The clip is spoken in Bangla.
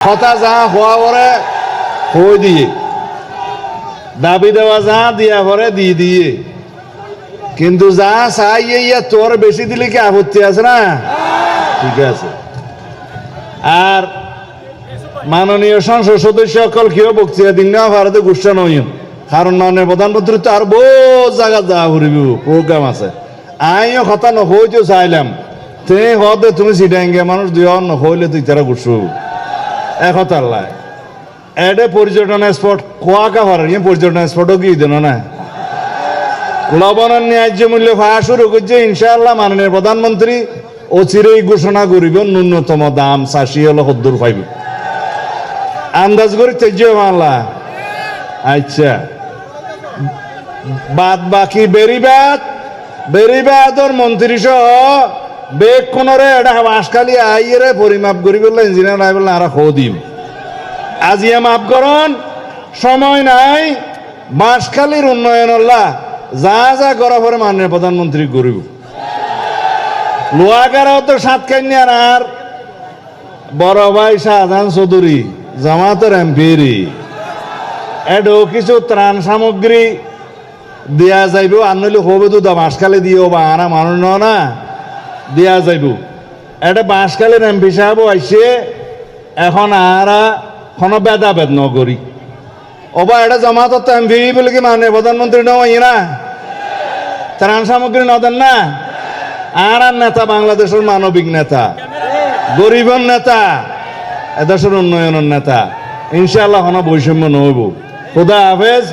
কথা যা হওয়া পরে হয়ে দিয়ে, দাবি দেওয়া যা দিয়া পরে দিয়ে দিয়ে, কিন্তু যা চাই ইয়া তোর বেশি দিলে কি আপত্তি আছে না? ঠিক আছে। আর মাননীয় সংসদ সদস্য সকল কেউ বক্তৃতা দিন না ভারতে গুষ্ঠা নই, কারণ মাননীয় প্রধানমন্ত্রী তো আর বহু জায়গা যা ঘুরিব প্রোগ্রাম আছে। আইও কথা নহইতেও চাইলাম তে হদে তুমি সিডাঙ্গে মানুষ দুই নহইলে তুই তারা গুছো একথা লাই এডে পর্যটন স্পট কোয়াকা ভার পর্যটন স্পটও কি দেন না লবণের ন্যায্য মূল্য পাওয়া শুরু করছে ইনশাআল্লাহ। মাননীয় প্রধানমন্ত্রী অচিরেই ঘোষণা করিব ন্যূনতম দাম চাষি হলো 70 পাইব, আন্দাজ করি তেজ্য বাংলা। আচ্ছা, বাদ বাকি বেরিবাদর মন্ত্রী সহ বেগ কোনরে এটা বাঁশখালী আইয়ে পরিমাপ করি বললে ইঞ্জিনিয়ার আই বললে আর দিম আজিয়া মাপ করন, সময় নাই। বাঁশখালীর উন্নয়ন যা যা করা পরে মাননীয় প্রধানমন্ত্রী করিব। লোহাগাড়াও তো সাতকান্যার আর বড় ভাই শাহজাহান চৌধুরী জামাতের এমপিরি এডো কিছু ত্রাণ সামগ্রী দিয়া যাইব, আর নইলে হবে তো বাঁশখালী দিও বা আনা মানুষ না দিয়া যাইব। এটা বাঁশখালীর এমপি সাহেব আইসে এখন আর কোনো ভেদাভেদ নকরি ওবা এটা জামাত এমপি বলে কি মাননীয় প্রধানমন্ত্রী নয় না ত্রাণ সামগ্রী নদেন না। আর নেতা বাংলাদেশের মানবিক নেতা, গরিবের নেতা, এদেশের উন্নয়নের নেতা। ইনশাআল্লাহ কোনো বৈষম্য নহব। খুদা হাফেজ।